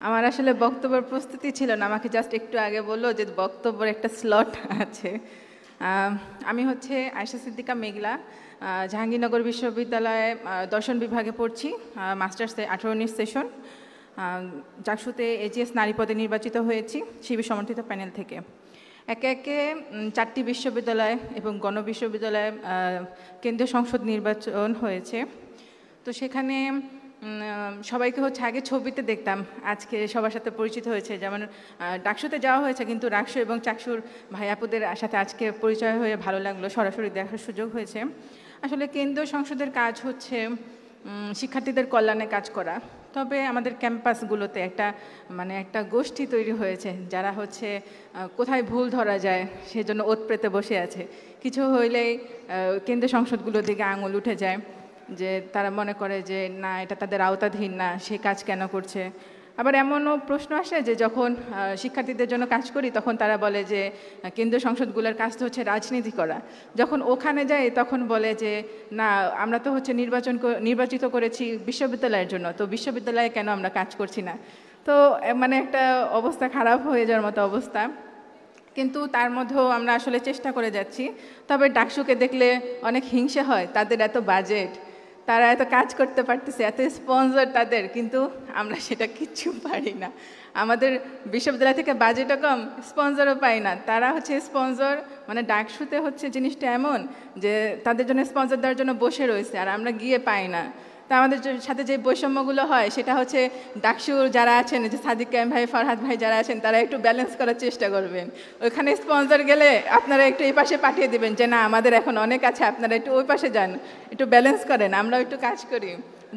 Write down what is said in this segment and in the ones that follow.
আমার আসলে বক্তব্যের প্রস্তুতি ছিল না, আমাকে জাস্ট একটু আগে বললো যে বক্তব্যের একটা স্লট আছে। আমি হচ্ছে আয়েশা সিদ্দিকা মেঘলা, জাহাঙ্গীরনগর বিশ্ববিদ্যালয়ে দর্শন বিভাগে পড়ছি, মাস্টার্স 18-19 সেশন। জাকসুতে এজিএস নারী পদে নির্বাচিত হয়েছি শিবির সমর্থিত প্যানেল থেকে। একে একে 4টি বিশ্ববিদ্যালয় এবং গণবিশ্ববিদ্যালয়ে কেন্দ্রীয় সংসদ নির্বাচন হয়েছে। তো সেখানে সবাইকে হচ্ছে আগে ছবিতে দেখতাম, আজকে সবার সাথে পরিচিত হয়েছে। যেমন ডাকসুতে যাওয়া হয়েছে, কিন্তু ডাকসু এবং চাকসুর ভাইয়াপুদের সাথে আজকে পরিচয় হয়ে ভালো লাগলো, সরাসরি দেখার সুযোগ হয়েছে। আসলে কেন্দ্রীয় সংসদের কাজ হচ্ছে শিক্ষার্থীদের কল্যাণে কাজ করা। তবে আমাদের ক্যাম্পাসগুলোতে একটা গোষ্ঠী তৈরি হয়েছে, যারা হচ্ছে কোথায় ভুল ধরা যায় সেজন্য ওত পেতে বসে আছে। কিছু হইলেই কেন্দ্রীয় সংসদগুলোর দিকে আঙুল উঠে যায়, যে তারা মনে করে যে না, এটা তাদের আওতাধীন না, সে কাজ কেন করছে। আবার এমনও প্রশ্ন আসে যে যখন শিক্ষার্থীদের জন্য কাজ করি তখন তারা বলে যে কেন্দ্রীয় সংসদগুলোর কাজ তো হচ্ছে রাজনীতি করা। যখন ওখানে যাই তখন বলে যে না, আমরা তো হচ্ছে নির্বাচিত করেছি বিশ্ববিদ্যালয়ের জন্য, তো বিশ্ববিদ্যালয়ে কেন আমরা কাজ করছি না। তো একটা অবস্থা খারাপ হয়ে যাওয়ার মতো অবস্থা। কিন্তু তার মধ্যেও আমরা আসলে চেষ্টা করে যাচ্ছি। তবে ডাকসুকে দেখলে অনেক হিংসে হয়, তাদের এত বাজেট, তারা এত কাজ করতে পারতেছে, এত স্পন্সর তাদের, কিন্তু আমরা সেটা কিচ্ছু পারি না। আমাদের বিশ্ববিদ্যালয় থেকে বাজেটও কম, স্পন্সরও পাই না। তারা হচ্ছে স্পন্সর, ডাকসুতে হচ্ছে জিনিসটা এমন যে তাদের জন্য স্পন্সর দেওয়ার জন্য বসে রয়েছে, আর আমরা গিয়ে পাই না। তা আমাদের সাথে যে বৈষম্যগুলো হয় সেটা হচ্ছে ডাকসুর যারা আছেন, যে সাদিক কায়েম ভাই, ফরহাদ ভাই যারা আছেন, তারা একটু ব্যালেন্স করার চেষ্টা করবেন। ওইখানে স্পন্সর গেলে আপনারা একটু এই পাশে পাঠিয়ে দেবেন যে না, আমাদের এখন অনেক আছে, আপনারা একটু ওই পাশে যান, একটু ব্যালেন্স করেন, আমরাও একটু কাজ করি।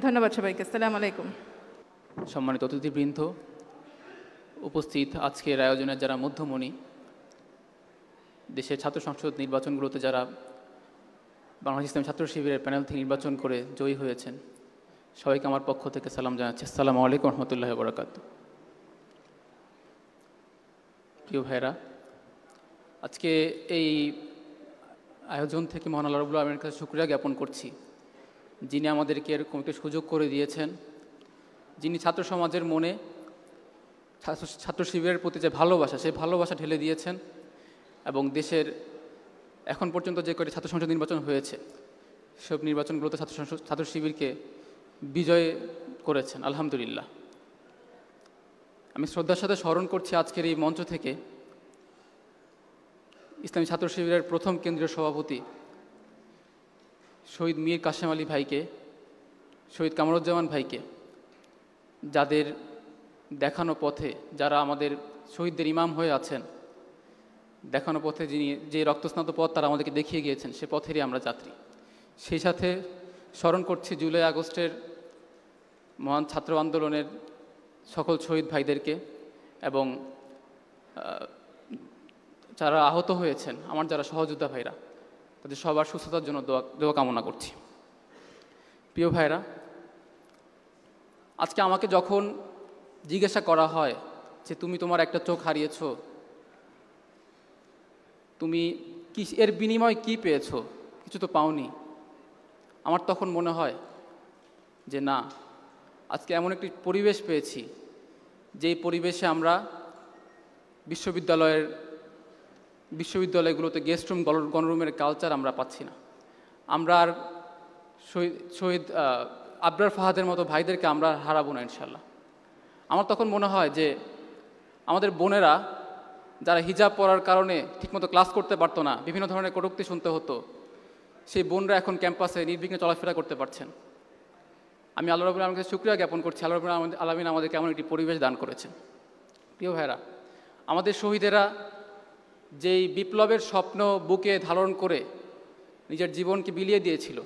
ধন্যবাদ সবাইকে। আসসালামু আলাইকুম। সম্মানিত অতিথিবৃন্দ, উপস্থিত আজকের আয়োজনের যারা মধ্যমণি, দেশের ছাত্র সংসদ নির্বাচনগুলোতে যারা বাংলাদেশ ইসলামী ছাত্র শিবিরের প্যানেল থেকে নির্বাচন করে জয়ী হয়েছেন, সবাইকে আমার পক্ষ থেকে সালাম জানাচ্ছি। আসসালামু আলাইকুম রহমতুল্লাহি ওয়া বারাকাতুহু। প্রিয় ভাইরা, আজকে এই আয়োজন থেকে মহান আল্লাহ রাব্বুল আলামিনের কাছে শুকরিয়া জ্ঞাপন করছি, যিনি আমাদেরকে এরকম একটা সুযোগ করে দিয়েছেন, যিনি ছাত্র সমাজের মনে ছাত্র শিবিরের প্রতি যে ভালোবাসা, সেই ভালোবাসা ঢেলে দিয়েছেন এবং দেশের এখন পর্যন্ত যে কটি ছাত্র সংসদ নির্বাচন হয়েছে সব নির্বাচনগুলোতে ছাত্র শিবিরকে বিজয় করেছেন। আলহামদুলিল্লাহ। আমি শ্রদ্ধার সাথে স্মরণ করছি আজকের এই মঞ্চ থেকে ইসলামী ছাত্র শিবিরের প্রথম কেন্দ্রীয় সভাপতি শহীদ মীর কাশেম আলী ভাইকে, শহীদ কামরুজ্জামান ভাইকে, যাদের দেখানো পথে, যারা আমাদের শহীদদের ইমাম হয়ে আছেন, দেখানো পথে যে রক্তস্নাত পথ তারা আমাদেরকে দেখিয়ে গিয়েছেন, সে পথেরই আমরা যাত্রী। সেই সাথে স্মরণ করছি জুলাই আগস্টের মহান ছাত্র আন্দোলনের সকল শহীদ ভাইদেরকে এবং যারা আহত হয়েছেন, আমার যারা সহযোদ্ধা ভাইরা, তাদের সবার সুস্থতার জন্য দোয়া কামনা করছি। প্রিয় ভাইরা, আজকে আমাকে যখন জিজ্ঞাসা করা হয় যে তুমি তোমার একটা চোখ হারিয়েছো, তুমি কি এর বিনিময়ে কি পেয়েছো, কিছু তো পাওনি, আমার তখন মনে হয় যে না, আজকে এমন একটি পরিবেশ পেয়েছি যেই পরিবেশে আমরা বিশ্ববিদ্যালয়গুলোতে গেস্ট রুম, গণরুমের কালচার আমরা পাচ্ছি না। আমরা আর শহীদ আবরার ফাহাদের মতো ভাইদেরকে আমরা হারাবো না ইনশাল্লাহ। আমার তখন মনে হয় যে আমাদের বোনেরা যারা হিজাব পরার কারণে ঠিকমতো ক্লাস করতে পারতো না, বিভিন্ন ধরনের কটূক্তি শুনতে হতো, সেই বোনরা এখন ক্যাম্পাসে নির্বিঘ্নে চলাফেরা করতে পারছেন। আমি আল্লাহ রাব্বুল আলামিনকে শুকরিয়া জ্ঞাপন করছি, আল্লাহ রাব্বুল আলামিন আমাদেরকে এমন একটি পরিবেশ দান করেছেন। প্রিয় ভাইরা, আমাদের শহীদেরা যেই বিপ্লবের স্বপ্ন বুকে ধারণ করে নিজের জীবনকে বিলিয়ে দিয়েছিল,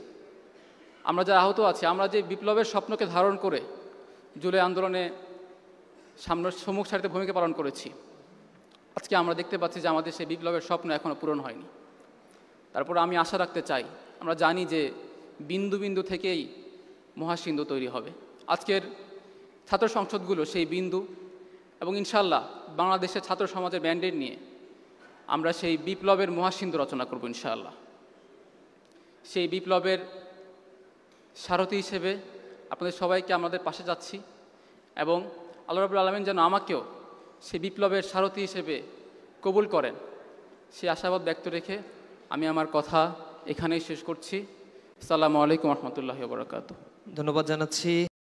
আমরা যারা আহত আছি, আমরা যে বিপ্লবের স্বপ্নকে ধারণ করে জুলাই আন্দোলনে সম্মুখ সারিতে ভূমিকা পালন করেছি, আজকে আমরা দেখতে পাচ্ছি যে আমাদের সেই বিপ্লবের স্বপ্ন এখনও পূরণ হয়নি। তারপর আমি আশা রাখতে চাই, আমরা জানি যে বিন্দু বিন্দু থেকেই মহাসিন্ধু তৈরি হবে। আজকের ছাত্র সংসদগুলো সেই বিন্দু, এবং ইনশাল্লাহ বাংলাদেশের ছাত্র সমাজের ম্যান্ডেট নিয়ে আমরা সেই বিপ্লবের মহাসিন্ধু রচনা করব ইনশাআল্লাহ। সেই বিপ্লবের সারথি হিসেবে আপনাদের সবাইকে আমাদের পাশে যাচ্ছি এবং আল্লাহ রাব্বুল আলামিন যেন আমাকেও সে বিপ্লবের সারথি হিসেবে কবুল করেন, সে আশাবাদ ব্যক্ত রেখে আমি আমার কথা এখানেই শেষ করছি। আসসালামু আলাইকুম রহমতুল্লাহি ওয়া বারাকাতুহু। ধন্যবাদ জানাচ্ছি।